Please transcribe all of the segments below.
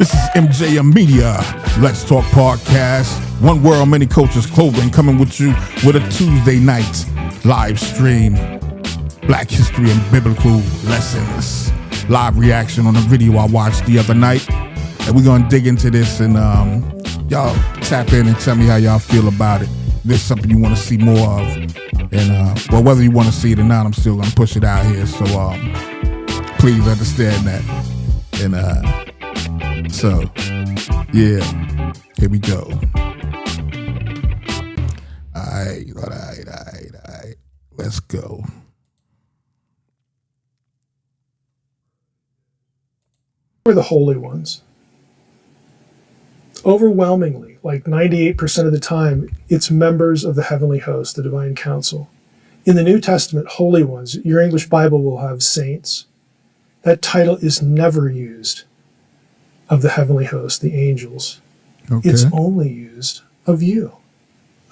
This is MJM Media. Let's Talk Podcast. One World, Many Cultures Clothing coming with you with a Tuesday night live stream. Black history and biblical lessons. Live reaction on a video I watched the other night. And we're going to dig into this and y'all tap in and tell me how y'all feel about it. This is something you want to see more of. And well, whether you want to see it or not, I'm still going to push it out here. So please understand that. And so, yeah, here we go. All right. Let's go. We're the holy ones. Overwhelmingly, like 98% of the time, it's members of the heavenly host, the divine council. In the New Testament, holy ones, your English Bible will have saints. That title is never used of the heavenly host, the angels. Okay. It's only used of you,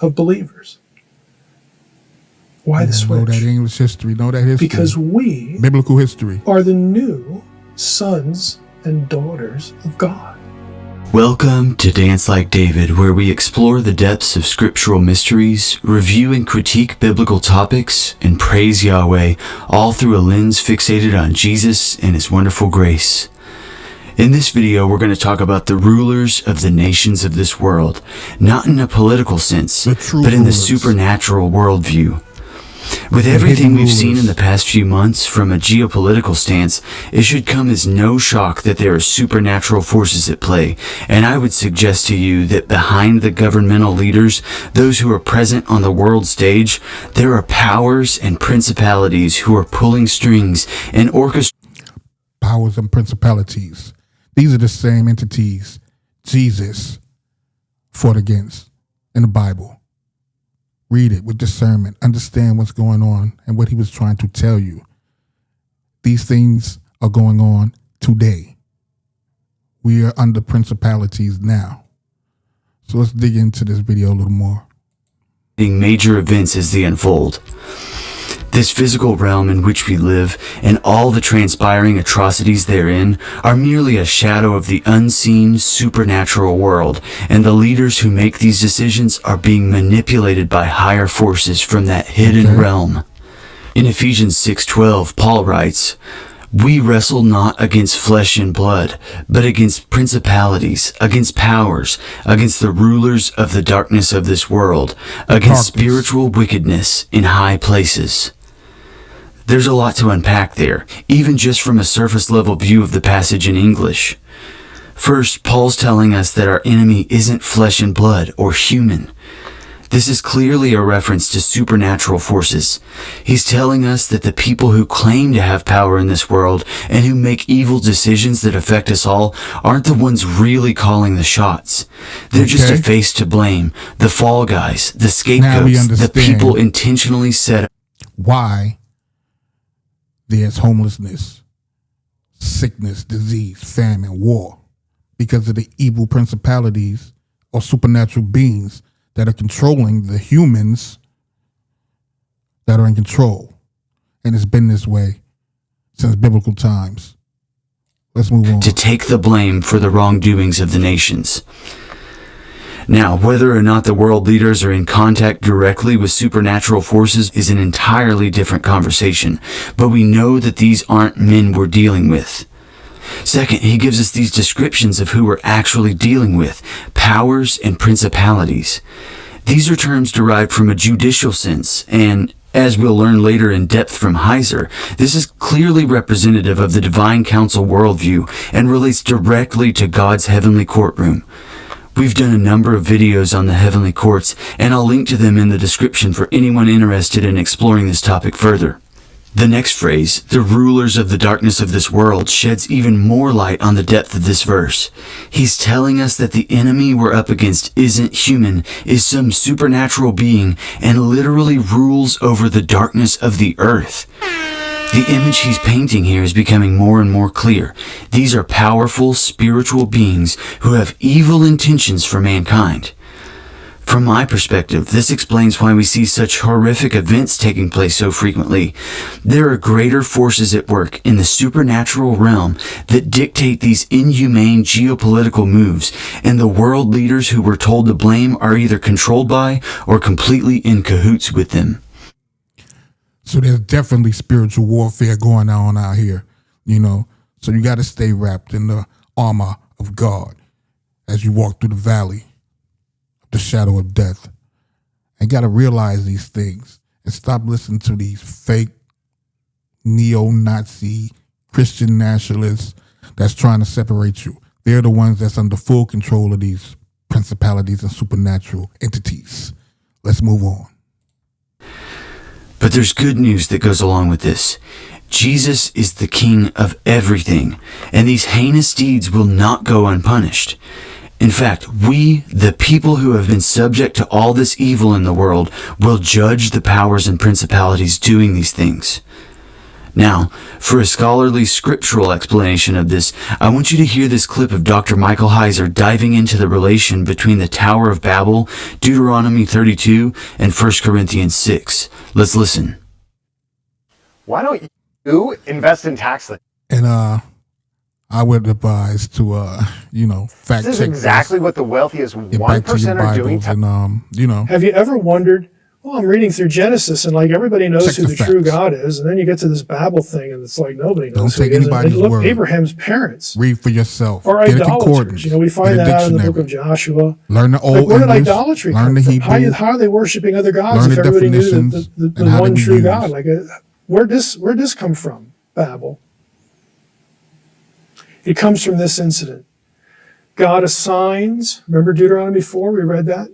of believers. Why the switch? Know that English history, know that history. Because we biblical history are the new sons and daughters of God. Welcome to Dance Like David, where we explore the depths of scriptural mysteries, review and critique biblical topics, and praise Yahweh, all through a lens fixated on Jesus and His wonderful grace. In this video, we're going to talk about the rulers of the nations of this world, not in a political sense, but in the supernatural worldview. With everything we've seen in the past few months from a geopolitical stance, it should come as no shock that there are supernatural forces at play, and I would suggest to you that behind the governmental leaders, those who are present on the world stage, there are powers and principalities who are pulling strings and orchestrating. Powers and principalities. These are the same entities Jesus fought against in the Bible. Read it with discernment. Understand what's going on and what he was trying to tell you. These things are going on today. We are under principalities now. So let's dig into this video a little more. Major events as they unfold. This physical realm in which we live and all the transpiring atrocities therein are merely a shadow of the unseen supernatural world, and the leaders who make these decisions are being manipulated by higher forces from that hidden realm. In Ephesians 6:12, Paul writes, "We wrestle not against flesh and blood, but against principalities, against powers, against the rulers of the darkness of this world, against spiritual wickedness in high places." There's a lot to unpack there, even just from a surface level view of the passage in English. First, Paul's telling us that our enemy isn't flesh and blood or human. This is clearly a reference to supernatural forces. He's telling us that the people who claim to have power in this world and who make evil decisions that affect us all aren't the ones really calling the shots. They're just a face to blame, the fall guys, the scapegoats, the people intentionally set up. Why there's homelessness, sickness, disease, famine, war, because of the evil principalities or supernatural beings that are controlling the humans that are in control. And it's been this way since biblical times. Let's move on. To take the blame for the wrongdoings of the nations. Now, whether or not the world leaders are in contact directly with supernatural forces is an entirely different conversation, but we know that these aren't men we're dealing with. Second, he gives us these descriptions of who we're actually dealing with, powers and principalities. These are terms derived from a judicial sense, and as we'll learn later in depth from Heiser, this is clearly representative of the divine council worldview and relates directly to God's heavenly courtroom. We've done a number of videos on the heavenly courts, and I'll link to them in the description for anyone interested in exploring this topic further. The next phrase, the rulers of the darkness of this world, sheds even more light on the depth of this verse. He's telling us that the enemy we're up against isn't human, is some supernatural being, and literally rules over the darkness of the earth. The image he's painting here is becoming more and more clear. These are powerful spiritual beings who have evil intentions for mankind. From my perspective, this explains why we see such horrific events taking place so frequently. There are greater forces at work in the supernatural realm that dictate these inhumane geopolitical moves, and the world leaders who we're told to blame are either controlled by or completely in cahoots with them. So there's definitely spiritual warfare going on out here, So you got to stay wrapped in the armor of God as you walk through the valley of the shadow of death. And got to realize these things and stop listening to these fake neo-Nazi Christian nationalists that's trying to separate you. They're the ones that's under full control of these principalities and supernatural entities. Let's move on. But there's good news that goes along with this. Jesus is the King of everything, and these heinous deeds will not go unpunished. In fact, we, the people who have been subject to all this evil in the world, will judge the powers and principalities doing these things. Now, for a scholarly scriptural explanation of this, I want you to hear this clip of Dr. Michael Heiser diving into the relation between the Tower of Babel, Deuteronomy 32, and 1 Corinthians 6. Let's listen. Why don't you invest in tax liens? And I would advise to fact check This is exactly what the wealthiest 1% are doing. And Have you ever wondered, well, I'm reading through Genesis and everybody knows Check who the the true facts. God is, and then you get to this Babel thing and it's like nobody knows Don't who take he is. And anybody's look, word. Abraham's parents read for yourself. are Get a idolaters. concordance. We find Get a that out in the book dictionary. of Joshua. Learn the old Where did English. idolatry Learn come the from? Hebrew. How are they worshiping other gods Learn if the everybody knew definitions the and how they one be true used. God? Where'd this come from, Babel? It comes from this incident. God assigns, remember Deuteronomy 4, we read that?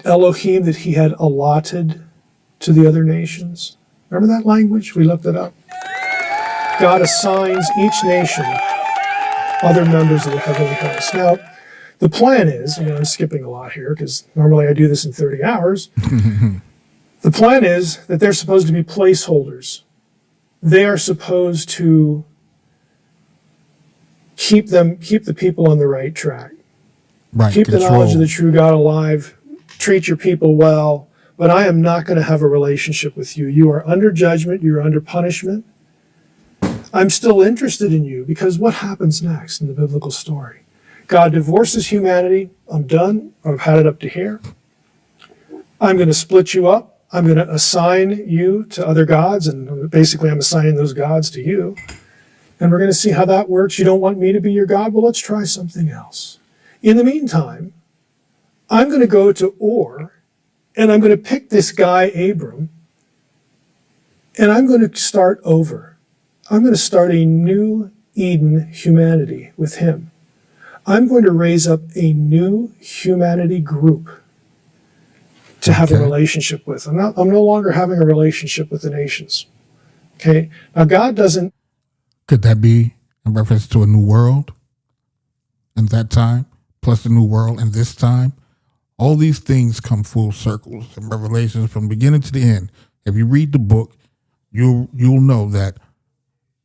Elohim that he had allotted to the other nations. Remember that language? We looked it up. God assigns each nation other members of the heavenly host. Now, the plan is, I'm skipping a lot here because normally I do this in 30 hours. The plan is that they're supposed to be placeholders. They are supposed to keep the people on the right track. Right. Keep the control. knowledge of the true God alive. Treat your people well. But I am not going to have a relationship with you. You are under judgment. You are under punishment. I'm still interested in you because what happens next in the biblical story? God divorces humanity. I'm done. I've had it up to here. I'm going to split you up. I'm going to assign you to other gods. And basically, I'm assigning those gods to you. And we're going to see how that works. You don't want me to be your God? Well, let's try something else. In the meantime, I'm going to go to Ur, and I'm going to pick this guy, Abram, and I'm going to start over. I'm going to start a new Eden humanity with him. I'm going to raise up a new humanity group to have a relationship with. I'm no longer having a relationship with the nations. Okay? Now, God doesn't. Could that be in reference to a new world in that time, plus the new world in this time? All these things come full circles and revelations from beginning to the end. If you read the book, you'll know that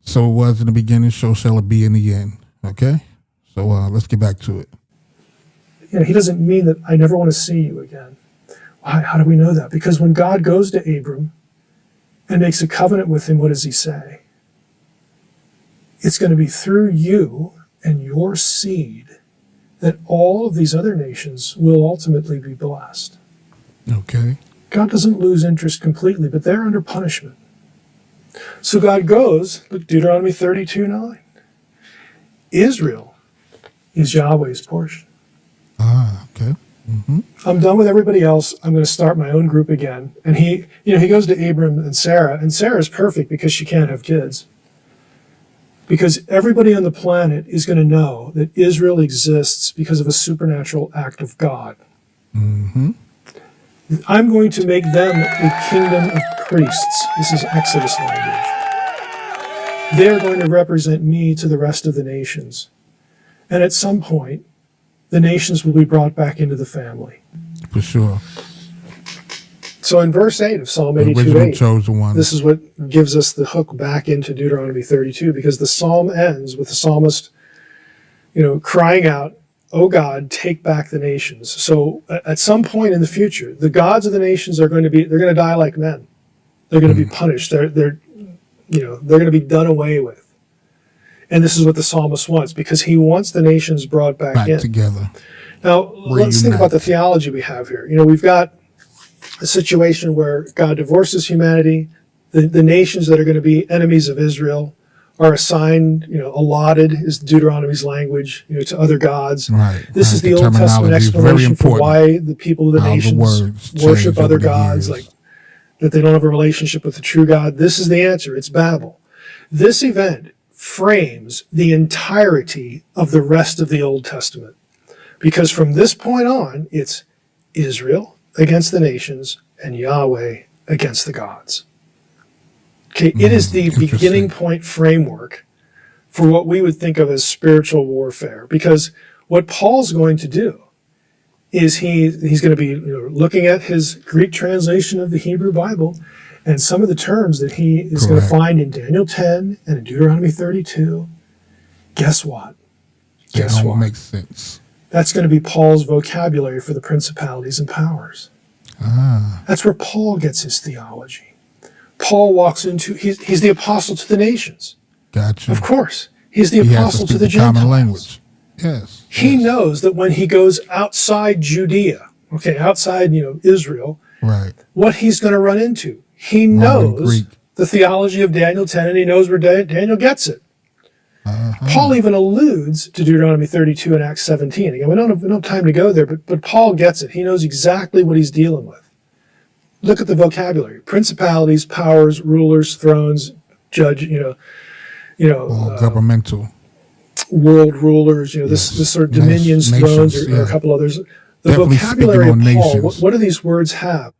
so it was in the beginning, so shall it be in the end. Okay? So let's get back to it. He doesn't mean that I never want to see you again. Why? How do we know that? Because when God goes to Abram and makes a covenant with him, what does he say? It's going to be through you and your seed that all of these other nations will ultimately be blessed. Okay. God doesn't lose interest completely, but they're under punishment. So God goes, look, Deuteronomy 32:9. Israel is Yahweh's portion. Okay. Mm-hmm. I'm done with everybody else. I'm going to start my own group again. And he goes to Abram and Sarah's perfect because she can't have kids. Because everybody on the planet is going to know that Israel exists because of a supernatural act of God. Mm-hmm. I'm going to make them a kingdom of priests. This is Exodus language. They're going to represent me to the rest of the nations. And at some point, the nations will be brought back into the family. For sure. So in verse 8 of Psalm The 82:8, original chosen one. this is what gives us the hook back into Deuteronomy 32, because the psalm ends with the psalmist, crying out, "O God, take back the nations." So at some point in the future, the gods of the nations they're going to die like men. They're going to be punished. They're going to be done away with. And this is what the psalmist wants, because he wants the nations brought back in. together. Now, let's think about the theology we have here. We've got a situation where God divorces humanity. The nations that are going to be enemies of Israel are assigned, allotted is Deuteronomy's language, to other gods. Right. This is the Old Testament explanation for why the people of the nations worship other gods, like that they don't have a relationship with the true God. This is the answer. It's Babel. This event frames the entirety of the rest of the Old Testament. Because from this point on, it's Israel against the nations and Yahweh against the gods. Okay, it is the beginning point framework for what we would think of as spiritual warfare. Because what Paul's going to do is he's going to be looking at his Greek translation of the Hebrew Bible, and some of the terms that he is going to find in Daniel 10 and in Deuteronomy 32. Guess what? Guess what? Makes sense. That's going to be Paul's vocabulary for the principalities and powers. That's where Paul gets his theology. Paul walks into, he's the apostle to the nations. Gotcha. Of course. He's the apostle to the Gentiles. Common language. Yes. He knows that when he goes outside Judea, outside, Israel, right, what he's going to run into. He knows the theology of Daniel 10, and he knows where Daniel gets it. Paul even alludes to Deuteronomy 32 and Acts 17. Again, we don't have time to go there, but Paul gets it. He knows exactly what he's dealing with. Look at the vocabulary: principalities, powers, rulers, thrones, judge. Governmental, world rulers. This sort of dominions, thrones, or a couple others. The definitely vocabulary of Paul. What do these words have?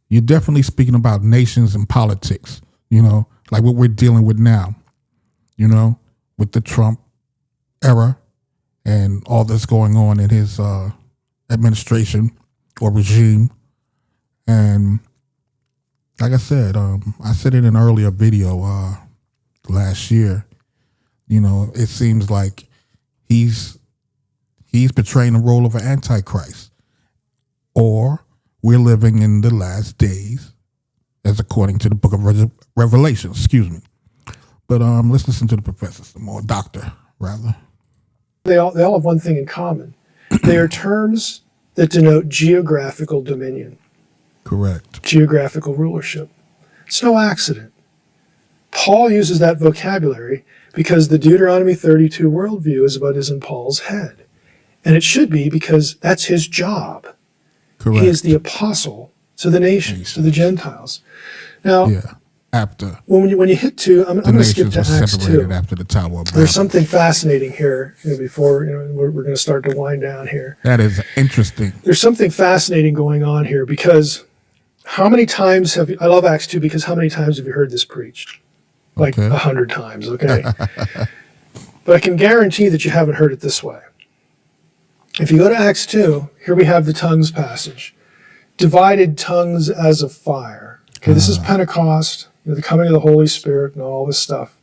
You're definitely speaking about nations and politics. Like what we're dealing with now. With the Trump era and all that's going on in his administration or regime. And like I said, I said in an earlier video last year, it seems like he's portraying the role of an antichrist, or we're living in the last days, as according to the book of Revelation. Excuse me. But let's listen to the professor some more, doctor, rather. They all have one thing in common. They are terms that denote geographical dominion. Correct. Geographical rulership. It's no accident. Paul uses that vocabulary because the Deuteronomy 32 worldview is in Paul's head. And it should be, because that's his job. Correct. He is the apostle to the nations, to the Gentiles. Now, after when you hit 2, I'm going to skip to Acts 2. After the Tower of Babel. There's something fascinating here before we're going to start to wind down here. That is interesting. There's something fascinating going on here, because how many times I love Acts 2 because how many times have you heard this preached? Like 100 times, okay? But I can guarantee that you haven't heard it this way. If you go to Acts 2, here we have the tongues passage. Divided tongues as of fire. Okay, this is Pentecost, the coming of the Holy Spirit and all this stuff.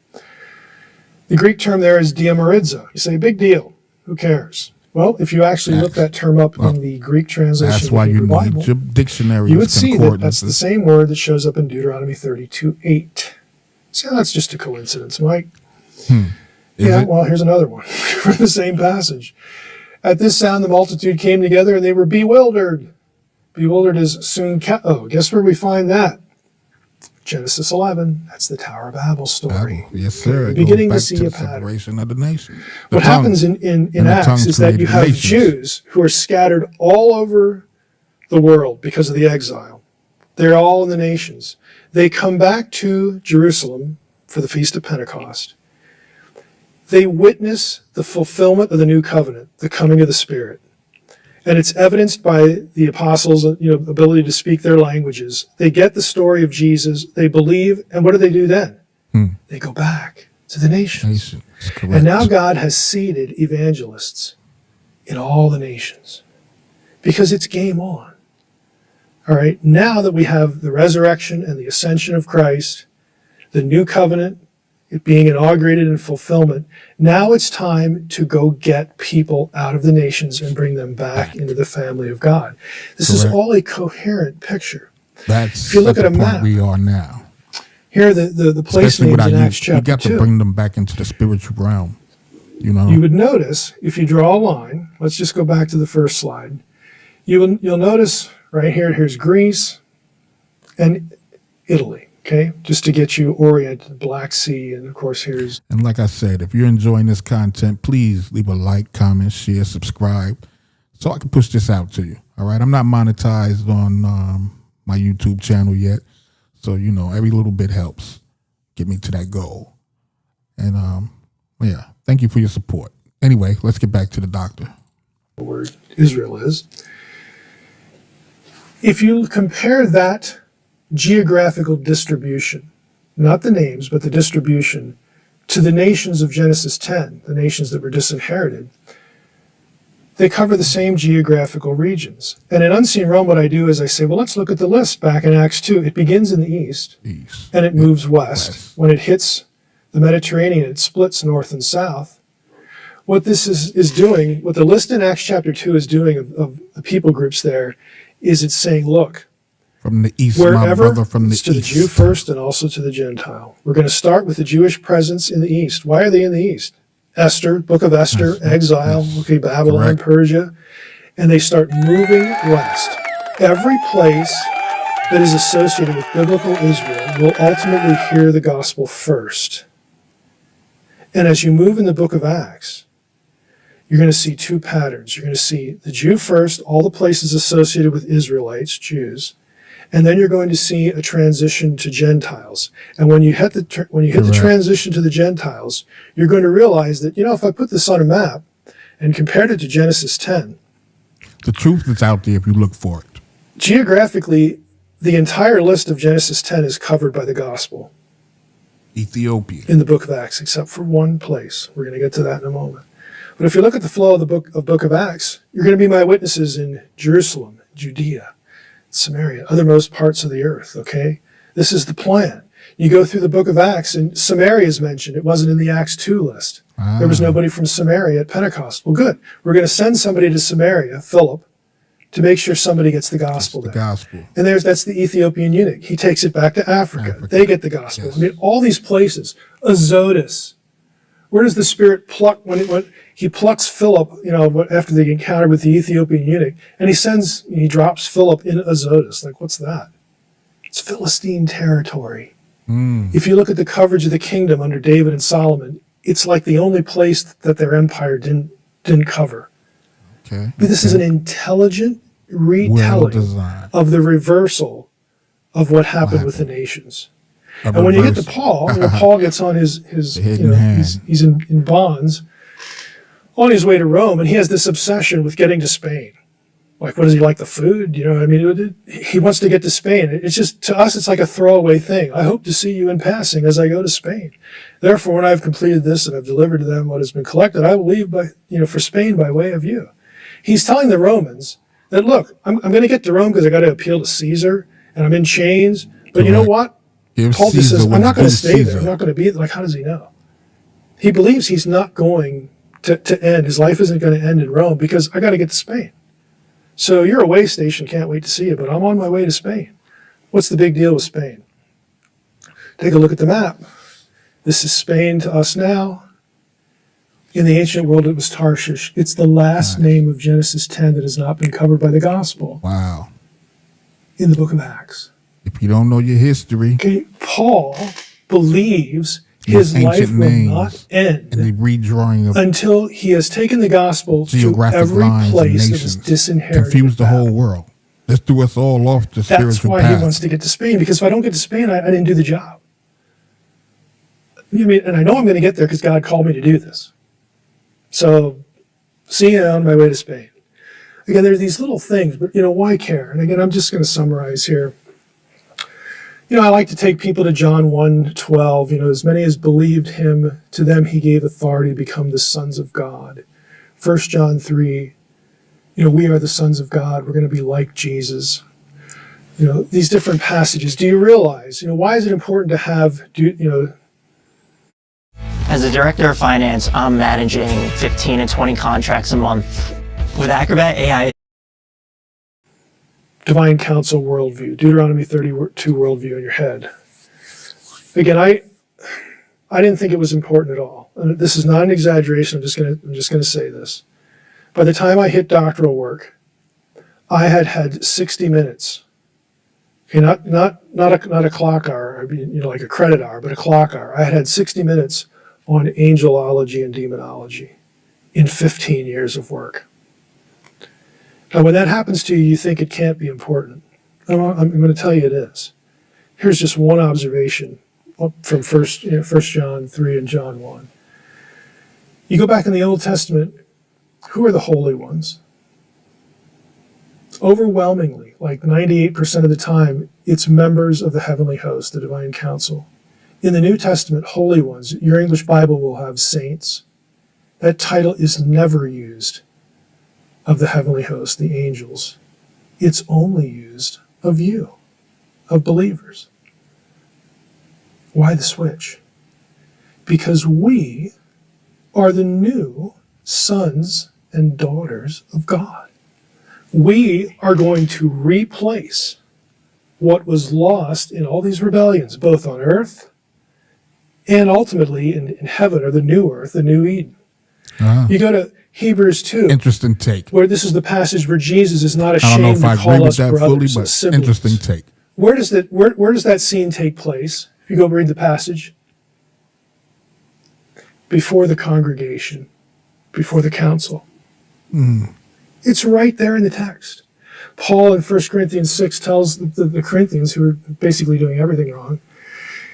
The Greek term there is diamorizo. You say, big deal. Who cares? Well, if you actually look that term up in the Greek translation of the Hebrew Bible, your dictionary, you would see that that's the same word that shows up in Deuteronomy 32:8. So that's just a coincidence, Mike. Well, here's another one from the same passage. At this sound, the multitude came together, and they were bewildered. Bewildered is soon. Guess where we find that? Genesis 11. That's the Tower of Babel story. Yes, sir. We're beginning to see a pattern. Separation of the nation. What happens in Acts is that you have Jews who are scattered all over the world because of the exile. They're all in the nations. They come back to Jerusalem for the Feast of Pentecost. They witness the fulfillment of the new covenant, the coming of the Spirit. And it's evidenced by the apostles' ability to speak their languages. They get the story of Jesus. They believe. And what do they do then? They go back to the nations. And now God has seated evangelists in all the nations because it's game on. All right. Now that we have the resurrection and the ascension of Christ, the new covenant, it being inaugurated in fulfillment. Now it's time to go get people out of the nations and bring them back into the family of God. This is all a coherent picture. That's if you look at a the map, point we are now. Here are the place Especially names in Acts we chapter got 2. to bring them back into the spiritual realm. You would notice, if you draw a line, let's just go back to the first slide. You'll notice right here, here's Greece and Italy, okay? Just to get you oriented, the Black Sea, and of course here's... And like I said, if you're enjoying this content, please leave a like, comment, share, subscribe, so I can push this out to you, all right? I'm not monetized on my YouTube channel yet, so, every little bit helps get me to that goal. And, yeah, thank you for your support. Anyway, let's get back to the doctor. Where Israel is. If you compare that geographical distribution, not the names, but the distribution, to the nations of Genesis 10, the nations that were disinherited, they cover the same geographical regions. And in Unseen Realm, what I do is I say, well, let's look at the list back in Acts 2. It begins in the east, and it moves west. When it hits the Mediterranean, it splits north and south. What this is doing, what the list in Acts chapter 2 is doing of the people groups there, is it's saying, look, from the east, wherever, my brother from the it's to east. the Jew first and also to the Gentile. We're going to start with the Jewish presence in the east. Why are they in the east? Esther, book of Esther, exile, okay, Babylon, Persia, and they start moving west. Every place that is associated with biblical Israel will ultimately hear the gospel first. And as you move in the book of Acts, you're going to see two patterns. You're going to see the Jew first, all the places associated with Israelites, Jews, and then you're going to see a transition to Gentiles. And when you hit the transition to the Gentiles, you're going to realize that, if I put this on a map and compared it to Genesis 10, the truth is out there if you look for it. Geographically, the entire list of Genesis 10 is covered by the gospel. Ethiopia. In the book of Acts, except for one place. We're going to get to that in a moment. But if you look at the flow of the book of Acts, you're going to be my witnesses in Jerusalem, Judea, Samaria, othermost parts of the earth, okay? This is the plan. You go through the book of Acts, and Samaria is mentioned. It wasn't in the Acts 2 list. There was nobody from Samaria at Pentecost. Well, good. We're going to send somebody to Samaria, Philip, to make sure somebody gets the gospel there. And that's the Ethiopian eunuch. He takes it back to Africa. They get the gospel. Yes. I mean, all these places. Azotus. Where does the Spirit pluck when he plucks Philip, after the encounter with the Ethiopian eunuch, and he drops Philip in Azotus. Like, what's that? It's Philistine territory. If you look at the coverage of the kingdom under David and Solomon, it's like the only place that their empire didn't cover. Okay. But this is an intelligent retelling of the reversal of what happened with the nations. And when you get to Paul, Paul gets on his he's in bonds on his way to Rome, and he has this obsession with getting to Spain. Like, what does he like, the food? He wants to get to Spain. It's just, to us, it's like a throwaway thing. I hope to see you in passing as I go to Spain. Therefore, when I've completed this and I've delivered to them what has been collected, I will leave for Spain by way of you. He's telling the Romans that, look, I'm going to get to Rome because I got to appeal to Caesar, and I'm in chains. But you know what? Paul just says, I'm not going to stay there. I'm not going to be there. Like, how does he know? He believes he's not going to end. His life isn't going to end in Rome because I got to get to Spain. So you're a way station, can't wait to see you, but I'm on my way to Spain. What's the big deal with Spain? Take a look at the map. This is Spain to us now. In the ancient world, it was Tarshish. It's the last name of Genesis 10 that has not been covered by the gospel. Wow. In the book of Acts. If you don't know your history. Okay, Paul believes his life will not end and the redrawing of until he has taken the gospel to every place that is disinherited. Confused the whole world. This threw us all off the spiritual path. That's why he wants to get to Spain, because if I don't get to Spain, I didn't do the job. And I know I'm going to get there because God called me to do this. So, see you on my way to Spain. Again, there are these little things, but why care? And again, I'm just going to summarize here. I like to take people to John 1:12. As many as believed him, to them he gave authority to become the sons of God. 1 John 3, we are the sons of God. We're going to be like Jesus. These different passages. Do you realize, why is it important to have, As a director of finance, I'm managing 15 and 20 contracts a month. With Acrobat AI, Divine counsel worldview, Deuteronomy 32 worldview in your head. Again, I didn't think it was important at all. And this is not an exaggeration. I'm just gonna say this. By the time I hit doctoral work, I had 60 minutes. Okay, not a clock hour. I mean, like a credit hour, but a clock hour. I had 60 minutes on angelology and demonology in 15 years of work. Now, when that happens to you, you think it can't be important. I'm going to tell you it is. Here's just one observation from First John 3 and John 1. You go back in the Old Testament, who are the holy ones? Overwhelmingly, like 98% of the time, it's members of the heavenly host, the divine council. In the New Testament, holy ones, your English Bible will have saints. That title is never used of the heavenly host, the angels. It's only used of you, of believers. Why the switch? Because we are the new sons and daughters of God. We are going to replace what was lost in all these rebellions, both on earth and ultimately in heaven, or the new earth, the new Eden. You go to Hebrews 2. Interesting take. Where this is the passage where Jesus is not I don't know ashamed if I to agree call with us that fully, brothers and but siblings. interesting take. Where does that scene take place? If you go read the passage, before the congregation, before the council. It's right there in the text. Paul in 1 Corinthians 6 tells the Corinthians, who are basically doing everything wrong,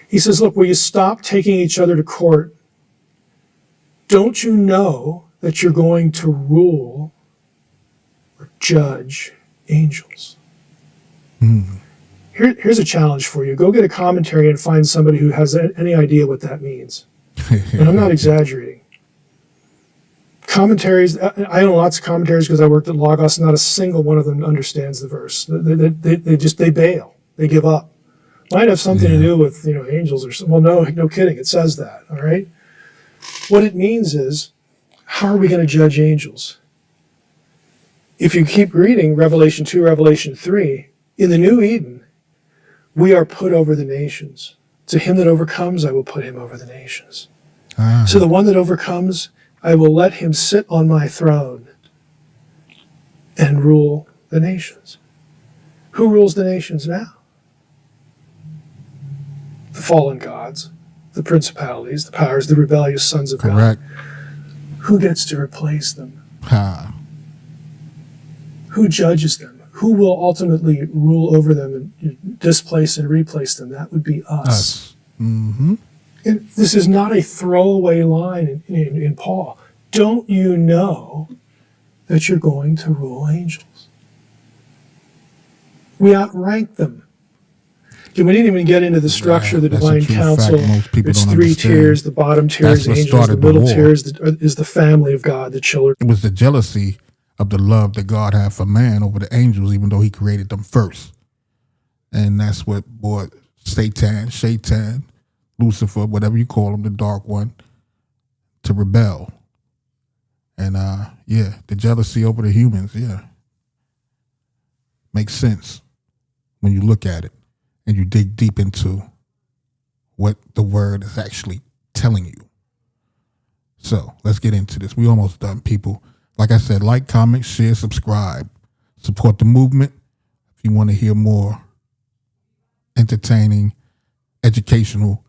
he says, look, will you stop taking each other to court? Don't you know that you're going to rule or judge angels? Here's a challenge for you. Go get a commentary and find somebody who has any idea what that means. And I'm not exaggerating. Commentaries, I own lots of commentaries because I worked at Logos. Not a single one of them understands the verse. They bail. They give up. Might have something to do with angels or something. Well, no kidding. It says that. All right. What it means is, how are we going to judge angels? If you keep reading Revelation 2, Revelation 3, in the new Eden, we are put over the nations. To him that overcomes, I will put him over the nations. So the one that overcomes, I will let him sit on my throne and rule the nations. Who rules the nations now? The fallen gods, the principalities, the powers, the rebellious sons of Correct. God. Who gets to replace them? Ha. Who judges them? Who will ultimately rule over them and displace and replace them? That would be us. Mm-hmm. And this is not a throwaway line in Paul. Don't you know that you're going to rule angels? We outrank them. We didn't even get into the structure of the that's a divine true council. fact most people It's don't three understand. tiers. The bottom tier That's is what angels. The started the middle war. tier is the family of God, the children. It was the jealousy of the love that God had for man over the angels, even though he created them first. And that's what brought Satan, Lucifer, whatever you call him, the dark one, to rebel. And the jealousy over the humans, makes sense when you look at it and you dig deep into what the word is actually telling you. So let's get into this. We almost done, people. Like I said, like, comment, share, subscribe. Support the movement if you want to hear more entertaining, educational,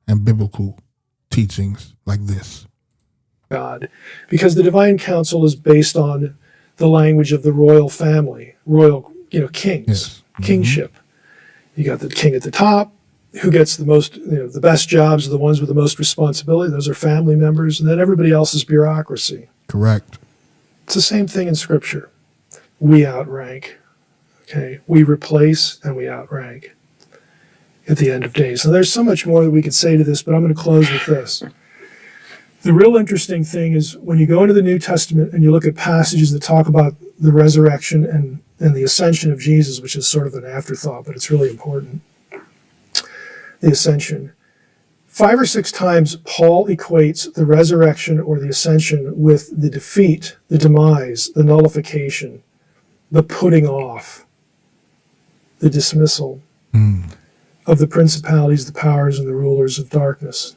and biblical teachings like this. God, because the divine council is based on the language of the royal family, royal, kings, Yes. kingship. You got the king at the top, who gets the most, the best jobs are the ones with the most responsibility. Those are family members, and then everybody else is bureaucracy. Correct. It's the same thing in Scripture. We outrank. Okay, we replace and we outrank at the end of days. Now, there's so much more that we could say to this, but I'm going to close with this. The real interesting thing is when you go into the New Testament and you look at passages that talk about the resurrection and the ascension of Jesus, which is sort of an afterthought, but it's really important. The ascension. 5 or 6 times, Paul equates the resurrection or the ascension with the defeat, the demise, the nullification, the putting off, the dismissal of the principalities, the powers, and the rulers of darkness.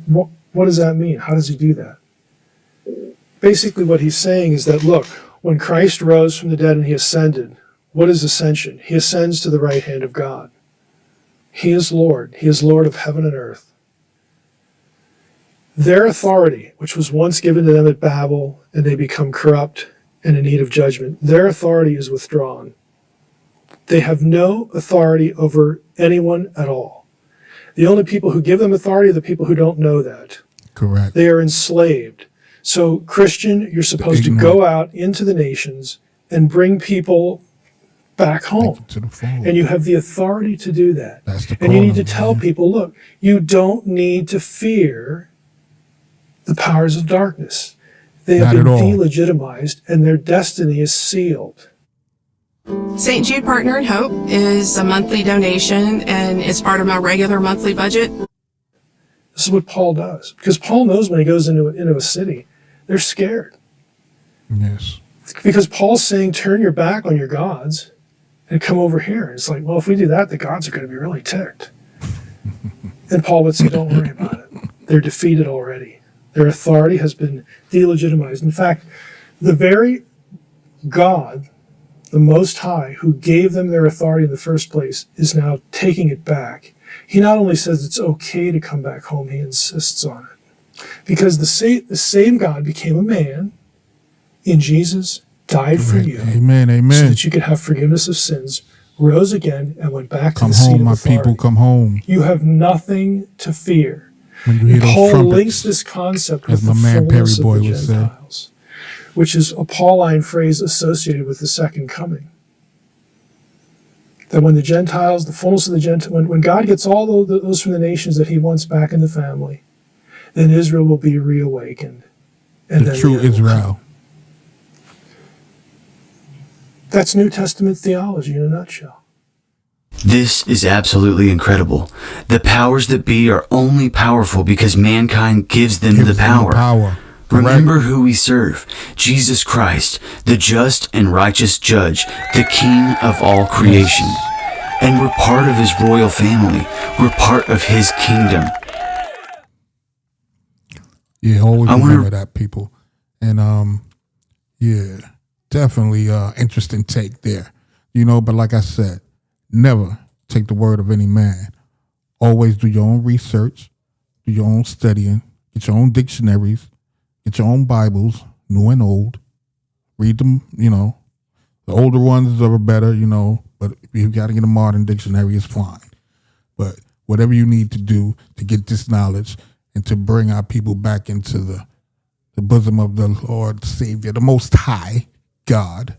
What does that mean? How does he do that? Basically, what he's saying is that, look, when Christ rose from the dead and he ascended, what is ascension? He ascends to the right hand of God. He is Lord. He is Lord of heaven and earth. Their authority, which was once given to them at Babel, and they become corrupt and in need of judgment, their authority is withdrawn. They have no authority over anyone at all. The only people who give them authority are the people who don't know that. Correct. They are enslaved. So, Christian, you're supposed to go out into the nations and bring people back home. To the fold. And you have the authority to do that. That's the and you need to calling, tell man. people, look, you don't need to fear the powers of darkness. They have Not been at all. delegitimized and their destiny is sealed. St. Jude Partner in Hope is a monthly donation and it's part of my regular monthly budget. This is what Paul does. Because Paul knows when he goes into a city, they're scared. Yes. Because Paul's saying, turn your back on your gods and come over here. And it's like, well, if we do that, the gods are going to be really ticked. And Paul would say, don't worry about it. They're defeated already. Their authority has been delegitimized. In fact, the very God, the Most High, who gave them their authority in the first place, is now taking it back. He not only says it's okay to come back home, he insists on it. Because the same God became a man in Jesus, died for you, Amen. so Amen. that you could have forgiveness of sins, rose again, and went back to Come the seat home, of my authority. people. Come home. You have nothing to fear. When you hear those Paul trumpets, links this concept as with my the man Perry fullness of Boy the would say. Gentiles, which is a Pauline phrase associated with the second coming. That when the Gentiles, the fullness of the Gentiles, when God gets all those from the nations that he wants back in the family, then Israel will be reawakened. And the then true the end will come. Israel. That's New Testament theology in a nutshell. This is absolutely incredible. The powers that be are only powerful because mankind gives them the power. Correct. Remember who we serve, Jesus Christ, the just and righteous judge, the King of all creation. And we're part of his royal family. We're part of his kingdom. Yeah, always remember that, people. And yeah, definitely interesting take there. You know, but like I said, never take the word of any man. Always do your own research, do your own studying, get your own dictionaries, get your own Bibles, new and old. Read them, you know. The older ones are better, you know, but if you got to get a modern dictionary, it's fine. But whatever you need to do to get this knowledge and to bring our people back into the bosom of the Lord, Savior, the Most High God,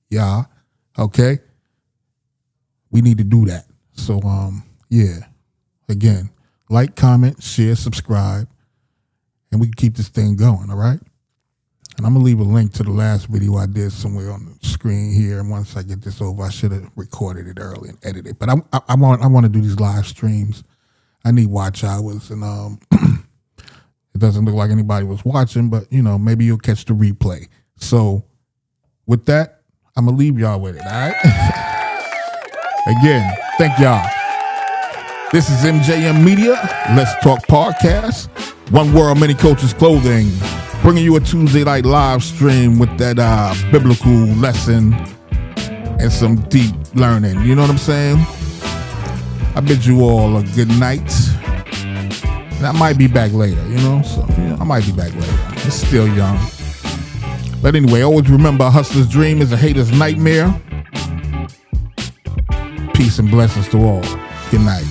Yah, okay? We need to do that. So, yeah, again, like, comment, share, subscribe, and we can keep this thing going, all right? And I'm going to leave a link to the last video I did somewhere on the screen here. And once I get this over, I should have recorded it early and edited it. But I want to do these live streams. I need watch hours. And it doesn't look like anybody was watching, but, you know, maybe you'll catch the replay. So with that, I'm going to leave y'all with it, all right? Again, thank y'all. This is MJM Media. Let's Talk Podcast. One World, Many Coaches Clothing. Bringing you a Tuesday night live stream with that biblical lesson and some deep learning. You know what I'm saying? I bid you all a good night. And I might be back later, you know? So, yeah, I might be back later. It's still young. But anyway, always remember a hustler's dream is a hater's nightmare. Peace and blessings to all. Good night.